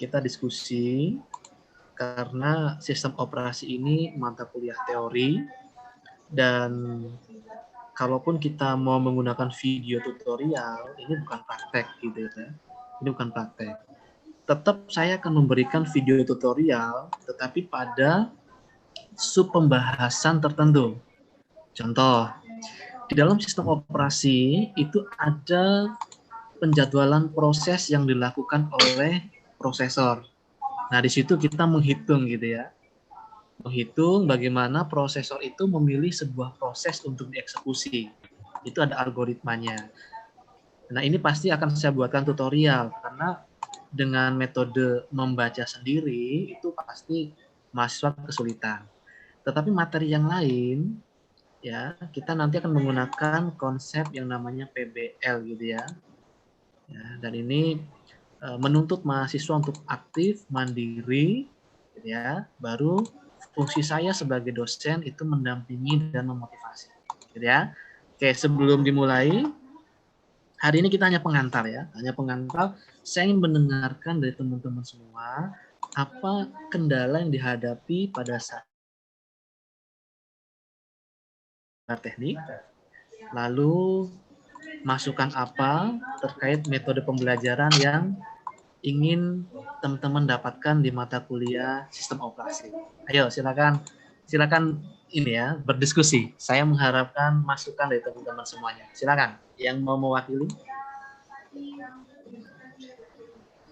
kita diskusi karena sistem operasi ini mata kuliah teori dan kalaupun kita mau menggunakan video tutorial, ini bukan praktek gitu ya. Ini bukan praktek. Tetap saya akan memberikan video tutorial, tetapi pada sub pembahasan tertentu. Contoh, di dalam sistem operasi itu ada penjadwalan proses yang dilakukan oleh prosesor. Nah, di situ kita menghitung gitu ya. Menghitung bagaimana prosesor itu memilih sebuah proses untuk dieksekusi. Itu ada algoritmanya. Nah, ini pasti akan saya buatkan tutorial karena dengan metode membaca sendiri itu pasti mahasiswa kesulitan. Tetapi materi yang lain ya, kita nanti akan menggunakan konsep yang namanya PBL gitu ya. Dan ini menuntut mahasiswa untuk aktif, mandiri, gitu ya. Baru fungsi saya sebagai dosen itu mendampingi dan memotivasi, gitu ya. Oke, sebelum dimulai, hari ini kita hanya pengantar ya, hanya pengantar. Saya ingin mendengarkan dari teman-teman semua apa kendala yang dihadapi pada saat teknik, lalu masukan apa terkait metode pembelajaran yang ingin teman-teman dapatkan di mata kuliah sistem operasi. Ayo silakan ini ya berdiskusi. Saya mengharapkan masukan dari teman-teman semuanya. Silakan yang mau mewakili.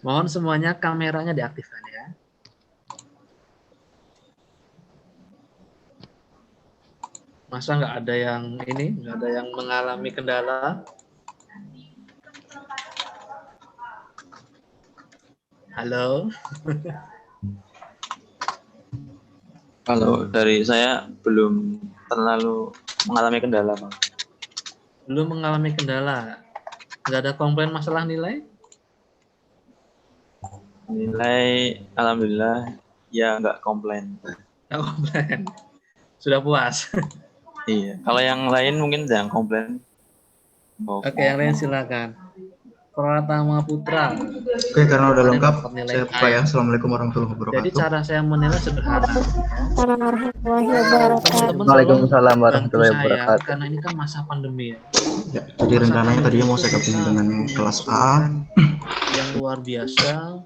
Mohon semuanya kameranya diaktifkan ya. Masa nggak ada yang ini, nggak ada yang mengalami kendala? Halo. Kalau dari saya belum terlalu mengalami kendala, Bang. Belum mengalami kendala. Nggak ada komplain masalah nilai? Nilai, alhamdulillah, ya nggak komplain. Nggak komplain. Sudah puas. Iya. Kalau yang lain mungkin jangan komplain. Oke, yang lain silakan. Pratama Putra. Oke, karena udah lengkap, nilai saya buka ya. Assalamualaikum warahmatullahi Jadi wabarakatuh. cara saya menilai sederhana. Teman-teman Waalaikumsalam bantu warahmatullahi saya wabarakatuh. karena ini kan masa pandemi ya. Ya, jadi rencananya tadinya mau saya gabung dengan kelas A. Yang luar biasa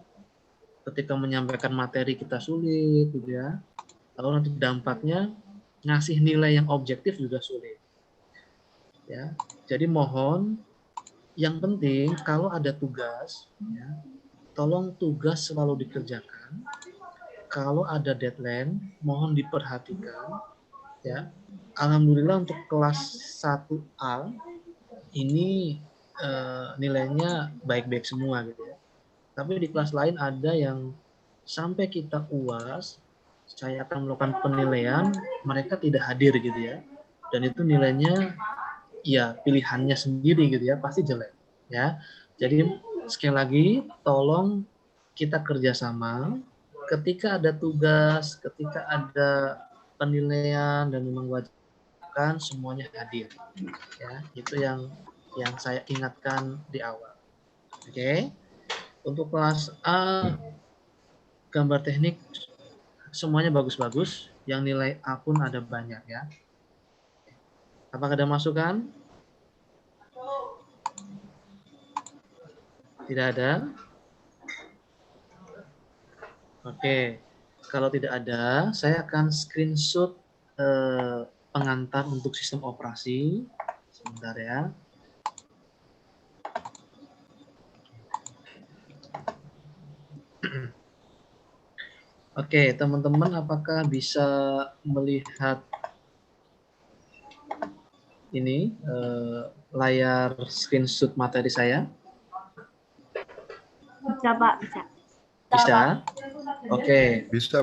ketika menyampaikan materi kita sulit gitu ya. Lalu nanti dampaknya ngasih nilai yang objektif juga sulit. Ya. Jadi mohon yang penting kalau ada tugas ya, tolong tugas selalu dikerjakan. Kalau ada deadline, mohon diperhatikan. Ya, alhamdulillah untuk kelas 1A ini nilainya baik-baik semua gitu ya. Tapi di kelas lain ada yang sampai kita UAS, saya akan melakukan penilaian, mereka tidak hadir gitu ya. Dan itu nilainya ya pilihannya sendiri gitu ya, pasti jelek ya. Jadi sekali lagi tolong kita kerjasama ketika ada tugas, ketika ada penilaian dan memang wajibkan semuanya hadir ya. Itu yang saya ingatkan di awal. Oke. Untuk kelas A gambar teknik semuanya bagus-bagus, yang nilai A pun ada banyak ya. Apakah ada masukan? Tidak ada? Oke, kalau tidak ada, saya akan screenshot pengantar untuk sistem operasi. Sebentar ya. Oke, teman-teman apakah bisa melihat ini layar screenshot materi saya? Bisa, Pak, bisa. Bisa? Oke. Bisa.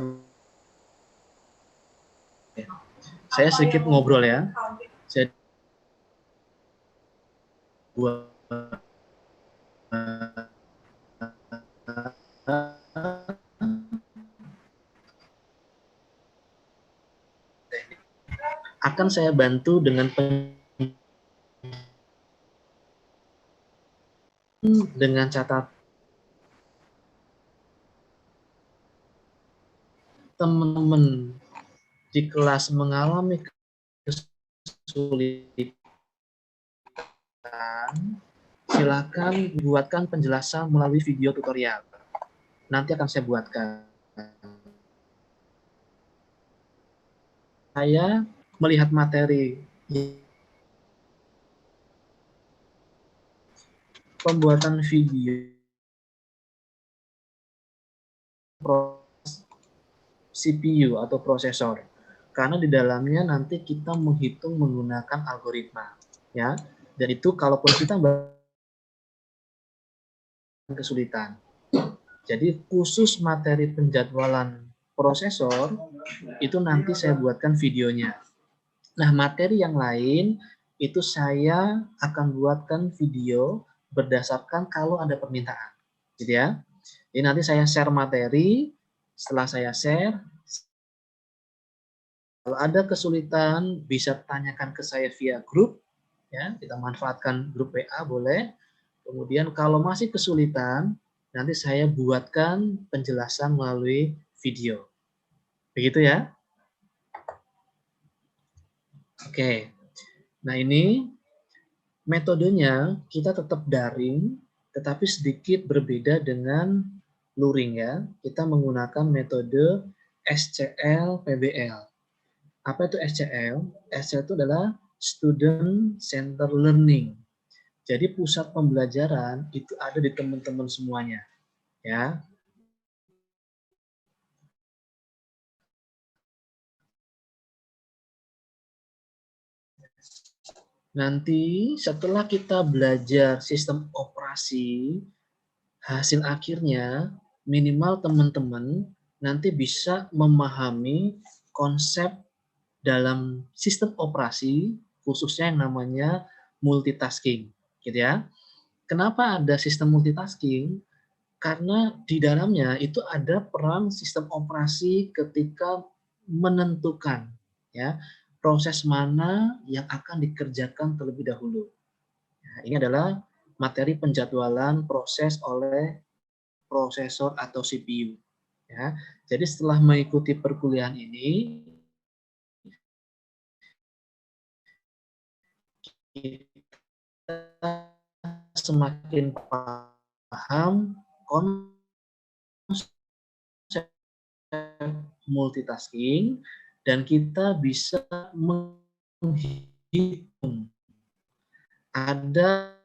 Saya sedikit ngobrol ya. Saya buat akan saya bantu dengan catatan teman-teman di kelas mengalami kesulitan, silakan buatkan penjelasan melalui video tutorial. Nanti akan saya buatkan. Saya melihat materi pembuatan video CPU atau prosesor, karena di dalamnya nanti kita menghitung menggunakan algoritma, ya. Dan itu kalaupun kita kesulitan, jadi khusus materi penjadwalan prosesor itu nanti saya buatkan videonya. Nah, materi yang lain itu saya akan buatkan video berdasarkan kalau ada permintaan, gitu ya. Jadi nanti saya share materi, setelah saya share, kalau ada kesulitan bisa tanyakan ke saya via grup, ya, kita manfaatkan grup WA boleh. Kemudian kalau masih kesulitan, nanti saya buatkan penjelasan melalui video. Begitu ya. Oke. Nah, ini metodenya kita tetap daring, tetapi sedikit berbeda dengan luring ya. Kita menggunakan metode SCL PBL. Apa itu SCL? SCL itu adalah Student Center Learning. Jadi pusat pembelajaran itu ada di teman-teman semuanya, ya. Nanti setelah kita belajar sistem operasi, hasil akhirnya minimal teman-teman nanti bisa memahami konsep dalam sistem operasi, khususnya yang namanya multitasking, gitu ya. Kenapa ada sistem multitasking? Karena di dalamnya itu ada peran sistem operasi ketika menentukan ya proses mana yang akan dikerjakan terlebih dahulu. Nah, ini adalah materi penjadwalan proses oleh prosesor atau CPU. Ya, jadi setelah mengikuti perkuliahan ini, kita semakin paham konsep multitasking dan kita bisa menghitung ada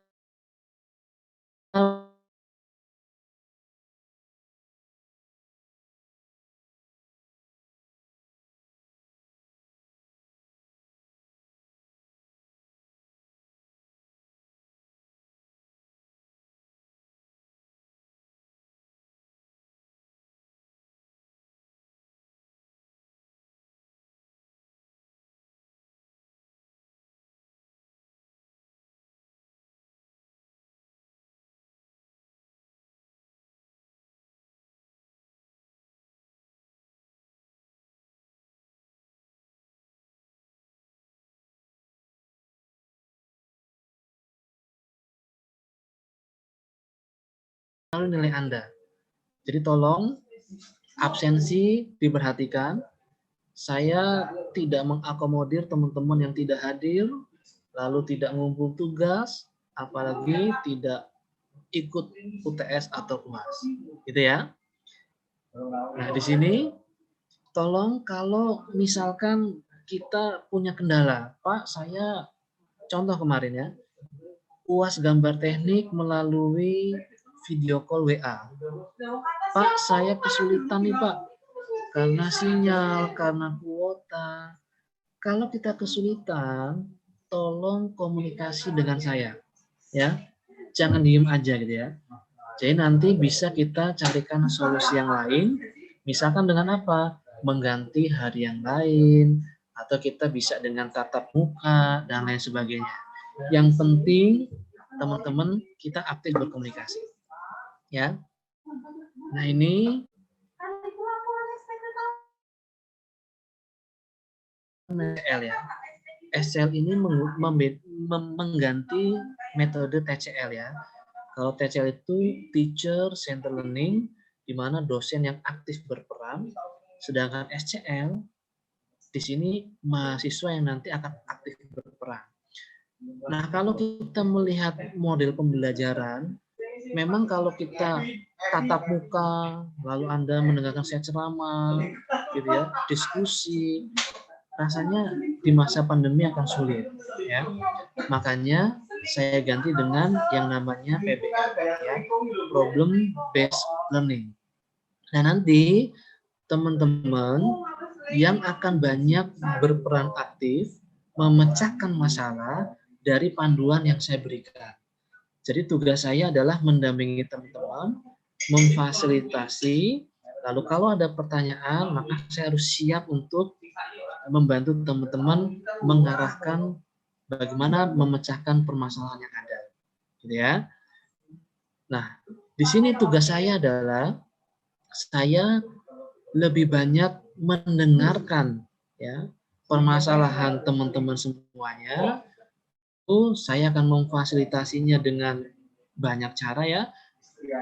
nilai Anda. Jadi tolong absensi diperhatikan. Saya tidak mengakomodir teman-teman yang tidak hadir, lalu tidak ngumpul tugas, apalagi tidak ikut UTS atau UAS. Gitu ya. Nah, di sini tolong kalau misalkan kita punya kendala, Pak, saya contoh kemarin ya, UAS gambar teknik melalui video call WA. Pak, saya kesulitan nih Pak, karena sinyal, karena kuota. Kalau kita kesulitan, tolong komunikasi dengan saya, ya. Jangan diem aja gitu ya. Jadi nanti bisa kita carikan solusi yang lain, misalkan dengan apa? Mengganti hari yang lain, atau kita bisa dengan tatap muka, dan lain sebagainya. Yang penting, teman-teman, kita aktif berkomunikasi. Ya. Nah, ini TCL ya. SCL ini mengganti metode TCL ya. Kalau TCL itu Teacher Center Learning, di mana dosen yang aktif berperan, Sedangkan SCL di sini mahasiswa yang nanti akan aktif berperan. Nah, kalau kita melihat model pembelajaran, memang kalau kita tatap muka, lalu Anda mendengarkan saya ceramah, gitu ya, diskusi, rasanya di masa pandemi akan sulit, ya. Makanya saya ganti dengan yang namanya PBL, ya, Problem Based Learning. Nah, nanti teman-teman yang akan banyak berperan aktif memecahkan masalah dari panduan yang saya berikan. Jadi tugas saya adalah mendampingi teman-teman, memfasilitasi, lalu kalau ada pertanyaan maka saya harus siap untuk membantu teman-teman mengarahkan bagaimana memecahkan permasalahan yang ada. Gitu ya. Nah, di sini tugas saya adalah saya lebih banyak mendengarkan ya permasalahan teman-teman semuanya. Itu saya akan memfasilitasinya dengan banyak cara ya.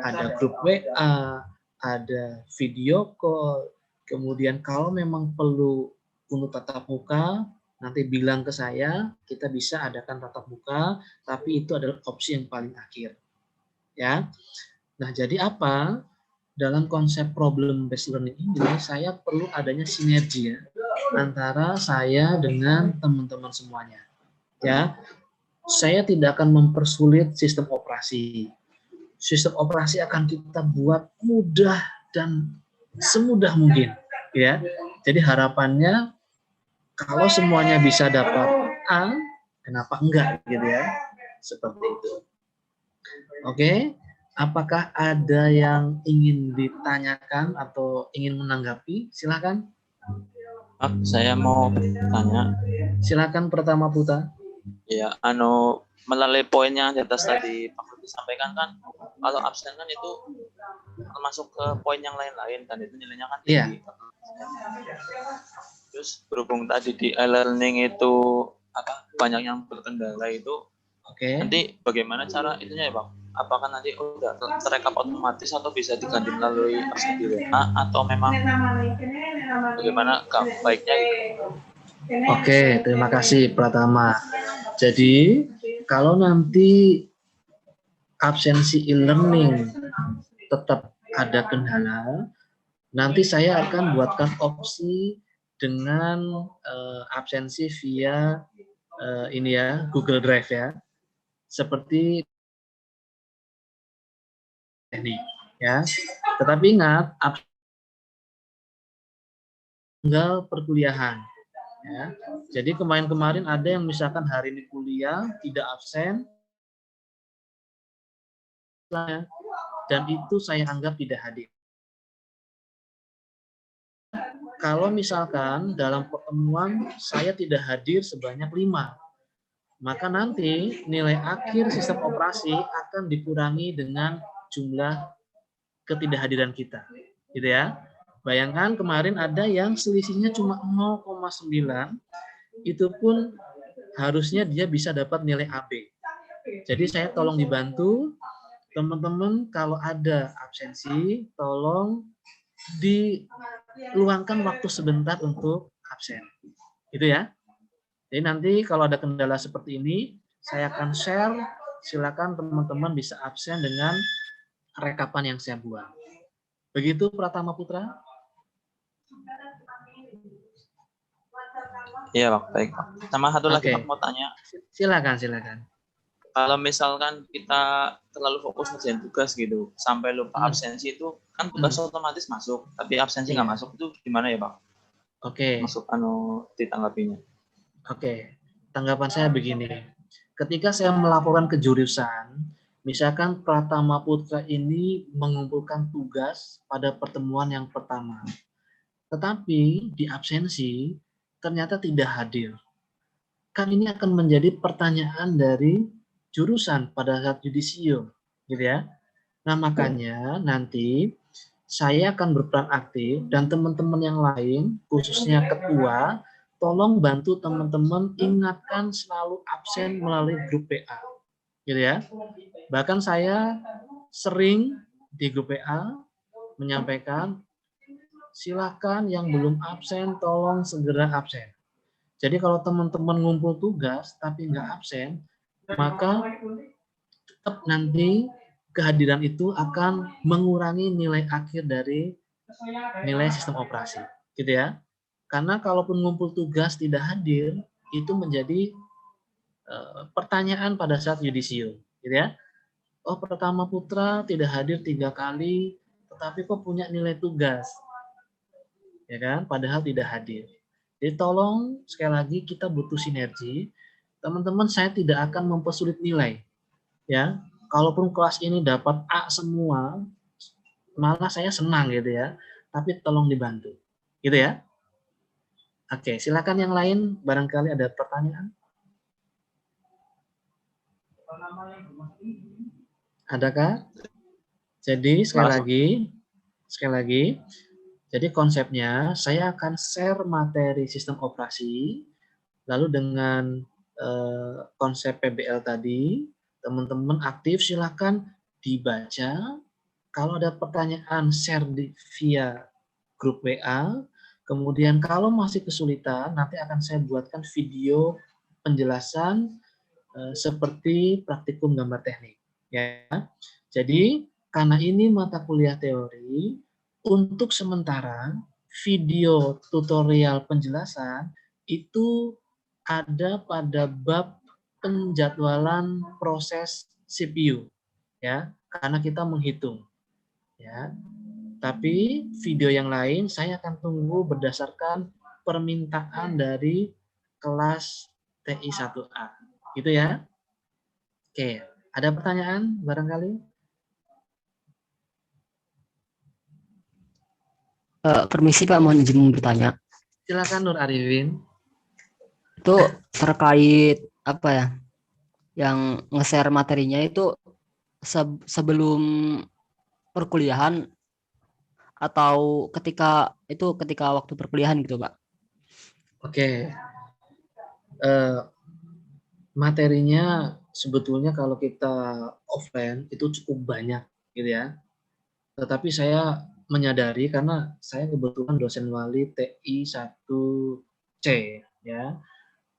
Ada grup WA, ada video call. Kemudian kalau memang perlu untuk tatap muka, nanti bilang ke saya, kita bisa adakan tatap muka, tapi itu adalah opsi yang paling akhir. Ya. Nah, jadi apa? Dalam konsep problem based learning ini saya perlu adanya sinergi ya antara saya dengan teman-teman semuanya. Ya. Saya tidak akan mempersulit sistem operasi. Sistem operasi akan kita buat mudah dan semudah mungkin, ya. Jadi harapannya kalau semuanya bisa dapat A, kenapa enggak gitu ya? Seperti itu. Oke, apakah ada yang ingin ditanyakan atau ingin menanggapi? Silakan. Saya mau bertanya. Silakan pertama Putra. Ya, melalui poin yang di atas tadi Pak Lutfi sampaikan kan, kalau absen kan itu termasuk ke poin yang lain-lain dan itu nilainya kan tinggi. Terus berhubung tadi di e-learning itu banyak yang berkendala itu, nanti bagaimana cara itunya ya Bang? Apakah nanti udah terekam otomatis atau bisa diganti melalui absen di WA atau memang bagaimana baiknya gitu? Oke, terima kasih Pratama. Jadi, kalau nanti absensi e-learning tetap ada kendala, nanti saya akan buatkan opsi dengan absensi via ini ya, Google Drive ya. Seperti ini ya. Tetapi ingat, tanggal perkuliahan. Ya. Jadi kemarin-kemarin ada yang misalkan hari ini kuliah tidak absen, dan itu saya anggap tidak hadir. Kalau misalkan dalam pertemuan saya tidak hadir sebanyak 5, maka nanti nilai akhir sistem operasi akan dikurangi dengan jumlah ketidakhadiran kita. Gitu ya. Bayangkan kemarin ada yang selisihnya cuma 0,9, itu pun harusnya dia bisa dapat nilai AB. Jadi saya tolong dibantu, teman-teman kalau ada absensi, tolong diluangkan waktu sebentar untuk absen. Gitu ya. Jadi nanti kalau ada kendala seperti ini, saya akan share, silakan teman-teman bisa absen dengan rekapan yang saya buat. Begitu Pratama Putra? Iya Pak, baik Pak. Sama satu lagi Pak mau tanya. Silakan. Kalau misalkan kita terlalu fokus ngerjain tugas gitu, sampai lupa absensi itu kan tugas otomatis masuk, tapi absensi nggak masuk itu gimana ya Pak? Masuk ditanggapinya. Tanggapan saya begini. Ketika saya melaporkan ke jurusan, misalkan Pratama Putra ini mengumpulkan tugas pada pertemuan yang pertama, tetapi di absensi ternyata tidak hadir. Kan ini akan menjadi pertanyaan dari jurusan pada saat yudisium, gitu ya. Nah, makanya nanti saya akan berperan aktif dan teman-teman yang lain, khususnya ketua, tolong bantu teman-teman ingatkan selalu absen melalui grup PA, gitu ya. Bahkan saya sering di grup PA menyampaikan silakan yang belum absen tolong segera absen. Jadi kalau teman-teman ngumpul tugas tapi nggak absen, maka tetap nanti kehadiran itu akan mengurangi nilai akhir dari nilai sistem operasi, gitu ya. Karena kalaupun ngumpul tugas tidak hadir, itu menjadi pertanyaan pada saat yudisium, gitu ya. Oh, Pratama Putra tidak hadir 3 kali, tetapi kok punya nilai tugas, ya kan? Padahal tidak hadir. Jadi tolong sekali lagi kita butuh sinergi. Teman-teman, saya tidak akan mempersulit nilai, ya. Kalaupun kelas ini dapat A semua, malah saya senang gitu ya. Tapi tolong dibantu, gitu ya. Oke, silakan yang lain. Barangkali ada pertanyaan. Adakah? Jadi sekali lagi, jadi konsepnya saya akan share materi sistem operasi, lalu dengan konsep PBL tadi, teman-teman aktif silakan dibaca. Kalau ada pertanyaan share via grup WA. Kemudian kalau masih kesulitan, nanti akan saya buatkan video penjelasan seperti praktikum gambar teknik. Ya, jadi karena ini mata kuliah teori, untuk sementara video tutorial penjelasan itu ada pada bab penjadwalan proses CPU, ya, karena kita menghitung, ya. Tapi video yang lain saya akan tunggu berdasarkan permintaan dari kelas TI 1A. Gitu ya. Oke, ada pertanyaan barangkali? Permisi Pak, mohon izin bertanya. Silakan Nur Arifin. Itu terkait apa ya? Yang nge-share materinya itu sebelum perkuliahan atau ketika waktu perkuliahan gitu Pak? Oke. Materinya sebetulnya kalau kita offline itu cukup banyak gitu ya. Tetapi saya menyadari karena saya kebetulan dosen wali TI 1C ya.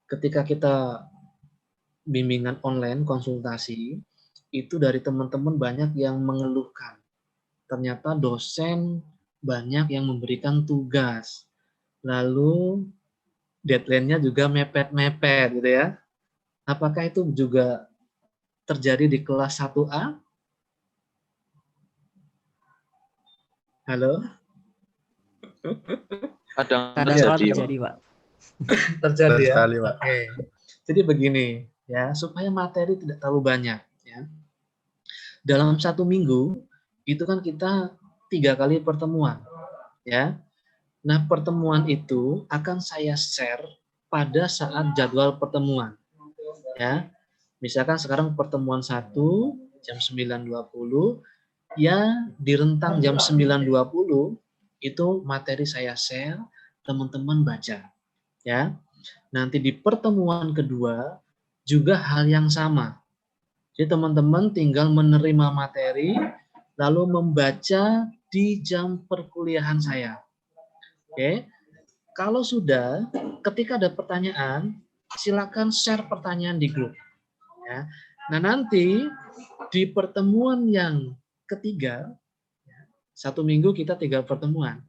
Ketika kita bimbingan online konsultasi itu dari teman-teman banyak yang mengeluhkan. Ternyata dosen banyak yang memberikan tugas. Lalu deadline-nya juga mepet-mepet gitu ya. Apakah itu juga terjadi di kelas 1A? Halo? Kadang terjadi, Pak. Terjadi ya? Oke. Jadi begini ya, supaya materi tidak terlalu banyak ya. Dalam 1 minggu itu kan kita 3 kali pertemuan ya. Nah, pertemuan itu akan saya share pada saat jadwal pertemuan ya. Misalkan sekarang pertemuan 1 jam 9.20 ya, di rentang jam 9.20 itu materi saya share, teman-teman baca ya. Nanti di pertemuan kedua juga hal yang sama. Jadi teman-teman tinggal menerima materi lalu membaca di jam perkuliahan saya. Oke. Kalau sudah, ketika ada pertanyaan, silakan share pertanyaan di grup ya. Nah, nanti di pertemuan yang ketiga, 1 minggu kita 3 pertemuan.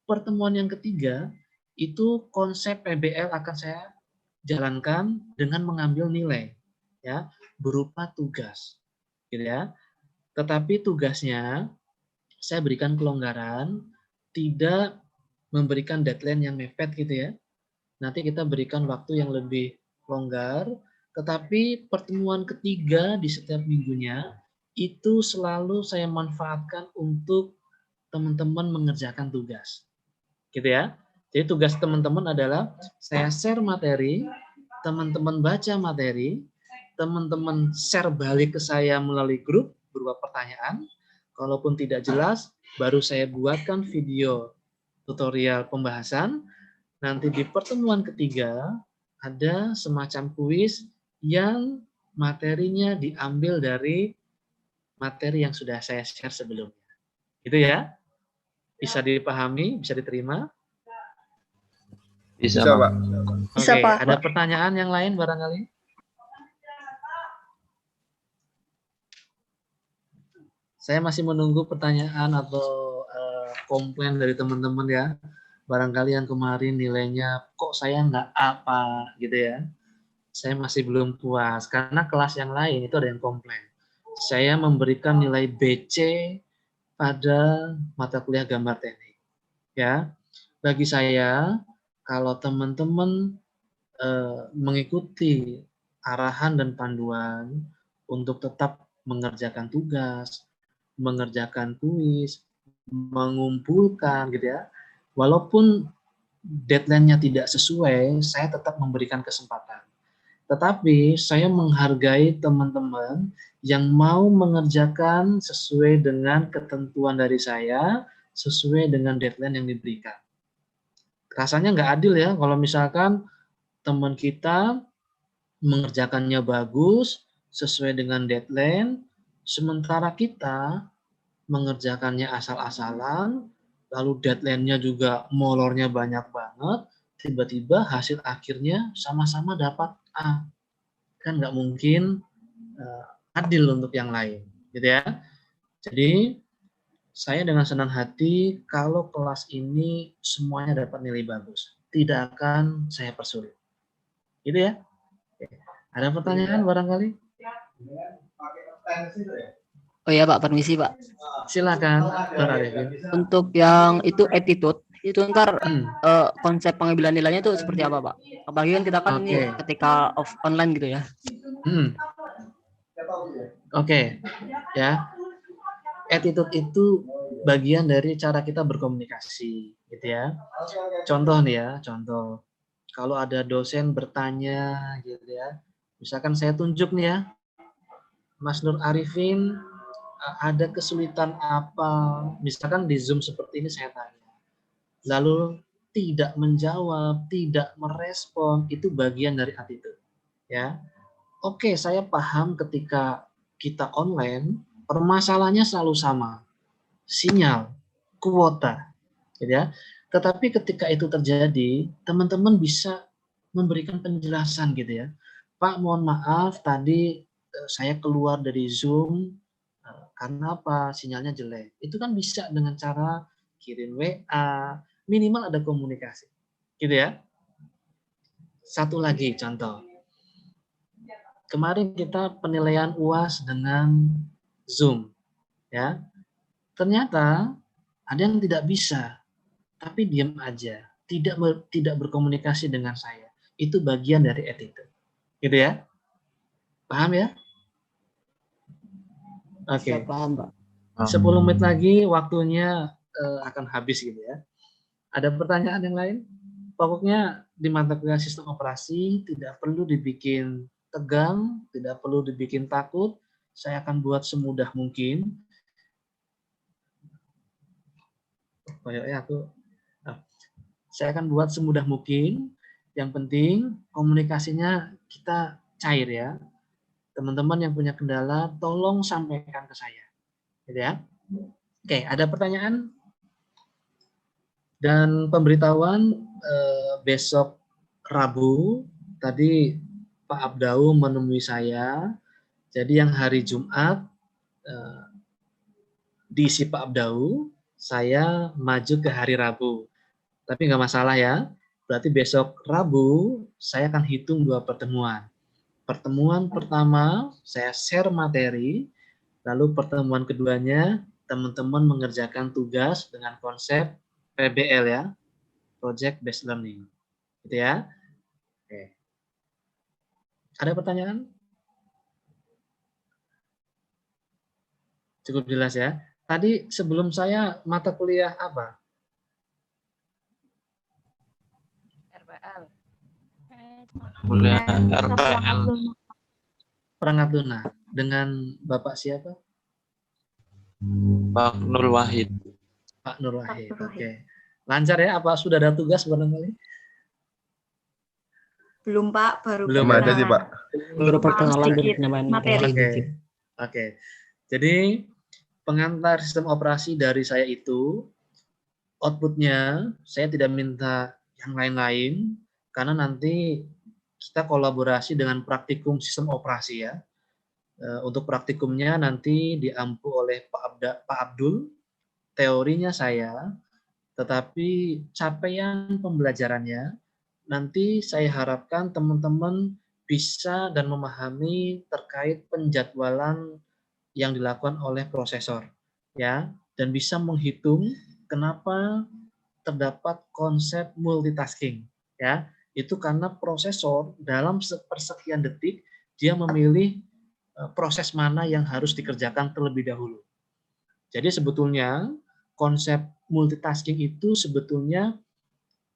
Pertemuan yang ketiga itu konsep PBL akan saya jalankan dengan mengambil nilai ya, berupa tugas gitu ya. Tetapi tugasnya saya berikan kelonggaran, tidak memberikan deadline yang mepet gitu ya. Nanti kita berikan waktu yang lebih longgar, tetapi pertemuan ketiga di setiap minggunya itu selalu saya manfaatkan untuk teman-teman mengerjakan tugas. Gitu ya. Jadi tugas teman-teman adalah saya share materi, teman-teman baca materi, teman-teman share balik ke saya melalui grup berupa pertanyaan. Kalaupun tidak jelas, baru saya buatkan video tutorial pembahasan. Nanti di pertemuan ketiga ada semacam kuis yang materinya diambil dari materi yang sudah saya share sebelumnya. Gitu ya. Bisa dipahami, bisa diterima? Bisa, Bisa, Pak. Pak. Bisa, Oke, Pak. ada pertanyaan yang lain barangkali? Saya masih menunggu pertanyaan atau komplain dari teman-teman ya. Barangkali yang kemarin nilainya kok saya nggak apa gitu ya. Saya masih belum puas karena kelas yang lain itu ada yang komplain. Saya memberikan nilai BC pada mata kuliah gambar teknik. Ya, bagi saya kalau teman-teman mengikuti arahan dan panduan untuk tetap mengerjakan tugas, mengerjakan kuis, mengumpulkan gitu ya. Walaupun deadline-nya tidak sesuai, saya tetap memberikan kesempatan. Tetapi saya menghargai teman-teman yang mau mengerjakan sesuai dengan ketentuan dari saya, sesuai dengan deadline yang diberikan. Rasanya nggak adil ya kalau misalkan teman kita mengerjakannya bagus, sesuai dengan deadline, sementara kita mengerjakannya asal-asalan, lalu deadline-nya juga molornya banyak banget, tiba-tiba hasil akhirnya sama-sama dapat A. Kan nggak mungkin adil untuk yang lain, gitu ya. Jadi, saya dengan senang hati kalau kelas ini semuanya dapat nilai bagus. Tidak akan saya persulit. Gitu ya. Ada pertanyaan barangkali? Oh iya Pak, permisi Pak. Silakan, Dr. Arifin. Untuk yang itu attitude, itu ntar konsep pengambilan nilainya itu seperti apa Pak? Apalagi kan kita kan ini ketika online gitu ya. Oke, ya. Attitude itu bagian dari cara kita berkomunikasi, gitu ya. Contoh nih ya, contoh. Kalau ada dosen bertanya, gitu ya. Misalkan saya tunjuk nih ya, Mas Nur Arifin, ada kesulitan apa? Misalkan di Zoom seperti ini saya tanya. Lalu tidak menjawab, tidak merespon, itu bagian dari attitude. Ya. Oke, saya paham ketika kita online, permasalahannya selalu sama. Sinyal, kuota. Gitu ya. Tetapi ketika itu terjadi, teman-teman bisa memberikan penjelasan gitu ya. Pak, mohon maaf tadi saya keluar dari Zoom karena apa? Sinyalnya jelek. Itu kan bisa dengan cara kirim WA, minimal ada komunikasi. Gitu ya. Satu lagi contoh. Kemarin kita penilaian UAS dengan Zoom. Ya. Ternyata ada yang tidak bisa, tapi diam aja, tidak berkomunikasi dengan saya. Itu bagian dari attitude. Gitu ya. Paham ya? Oke. Paham Pak. 10 menit lagi waktunya akan habis gitu ya. Ada pertanyaan yang lain? Pokoknya di mata kuliah sistem operasi tidak perlu dibikin tegang, tidak perlu dibikin takut. Saya akan buat semudah mungkin. Saya akan buat semudah mungkin. Yang penting komunikasinya kita cair ya. Teman-teman yang punya kendala, tolong sampaikan ke saya. Gitu ya. Oke, ada pertanyaan? Dan pemberitahuan besok Rabu, tadi Pak Abdau menemui saya. Jadi yang hari Jumat diisi Pak Abdau, saya maju ke hari Rabu. Tapi nggak masalah ya. Berarti besok Rabu saya akan hitung 2 pertemuan. Pertemuan pertama saya share materi, lalu pertemuan keduanya teman-teman mengerjakan tugas dengan konsep PBL ya, Project Based Learning. Gitu ya. Oke. Ada pertanyaan? Cukup jelas ya. Tadi sebelum saya mata kuliah apa? RPL. Kuliah RPL. Perangkat lunak. Dengan Bapak siapa? Pak Nur Wahid. Pak Nur Wahid. Oke. Lancar ya? Apa sudah ada tugas barangkali? Belum Pak, baru Belum ada sih Pak. Baru perkenalan dan sedikit penyampaian materi. materi. Oke. Jadi pengantar sistem operasi dari saya itu outputnya saya tidak minta yang lain-lain, karena nanti kita kolaborasi dengan praktikum sistem operasi ya. Untuk praktikumnya nanti diampu oleh Pak Abdul, teorinya saya, tetapi capaian pembelajarannya nanti saya harapkan teman-teman bisa dan memahami terkait penjadwalan yang dilakukan oleh prosesor ya, dan bisa menghitung kenapa terdapat konsep multitasking ya. Itu karena prosesor dalam sepersekian detik dia memilih proses mana yang harus dikerjakan terlebih dahulu. Jadi sebetulnya konsep multitasking itu sebetulnya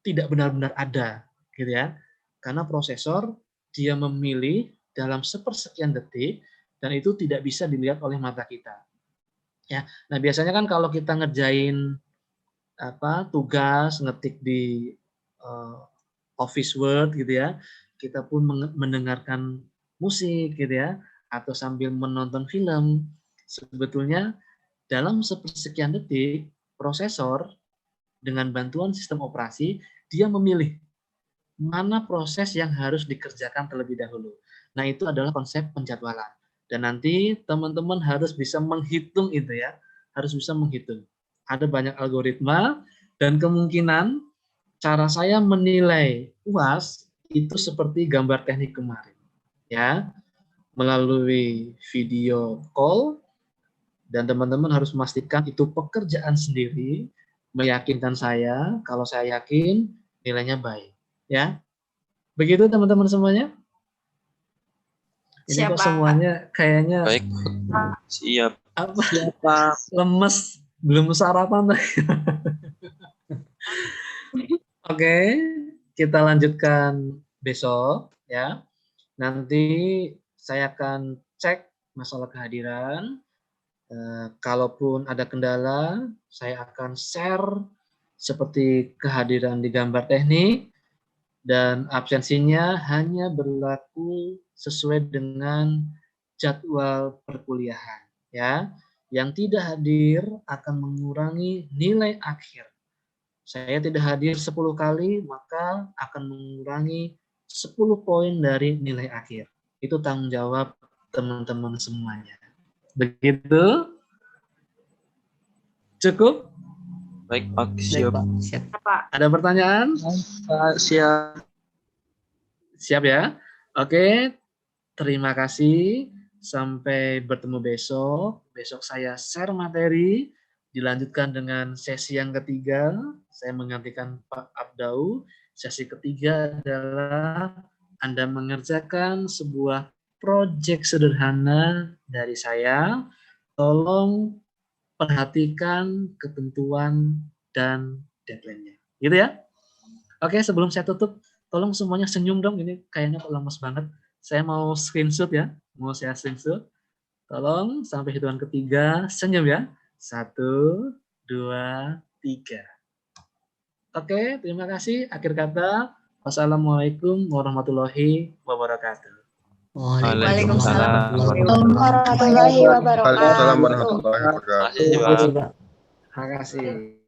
tidak benar-benar ada, gitu ya. Karena prosesor dia memilih dalam sepersekian detik dan itu tidak bisa dilihat oleh mata kita. Ya. Nah, biasanya kan kalau kita ngerjain tugas ngetik di Office Word gitu ya, kita pun mendengarkan musik gitu ya, atau sambil menonton film, sebetulnya dalam sepersekian detik prosesor dengan bantuan sistem operasi dia memilih mana proses yang harus dikerjakan terlebih dahulu. Nah, itu adalah konsep penjadwalan. Dan nanti teman-teman harus bisa menghitung itu ya, harus bisa menghitung. Ada banyak algoritma dan kemungkinan cara saya menilai UAS itu seperti gambar teknik kemarin ya, melalui video call, dan teman-teman harus memastikan itu pekerjaan sendiri, meyakinkan saya, kalau saya yakin nilainya baik ya. Begitu teman-teman semuanya. Ini kok semuanya kayaknya baik. Siap. Apa lemes, belum sarapan. Oke, kita lanjutkan besok ya. Nanti saya akan cek masalah kehadiran. Kalaupun ada kendala, saya akan share seperti kehadiran di gambar teknik, dan absensinya hanya berlaku sesuai dengan jadwal perkuliahan ya. Yang tidak hadir akan mengurangi nilai akhir. Saya tidak hadir 10 kali, maka akan mengurangi 10 poin dari nilai akhir. Itu tanggung jawab teman-teman semuanya. Begitu? Cukup? Baik, Pak. Siap. Ada pertanyaan? Siap. Siap ya? Oke, terima kasih. Sampai bertemu besok. Besok saya share materi. Dilanjutkan dengan sesi yang ketiga. Saya menggantikan Pak Abdau. Sesi ketiga adalah Anda mengerjakan sebuah proyek sederhana dari saya. Tolong perhatikan ketentuan dan deadline-nya. Gitu ya? Oke, sebelum saya tutup, tolong semuanya senyum dong. Ini kayaknya kok lemes banget. Saya mau screenshot ya. Mau saya screenshot. Tolong sampai hitungan ketiga, senyum ya. 1, 2, 3. Oke, terima kasih. Akhir kata, wassalamualaikum warahmatullahi wabarakatuh. Waalaikumsalam warahmatullahi wabarakatuh. Waalaikumsalam warahmatullahi wabarakatuh. Terima kasih, Pak. Terima kasih.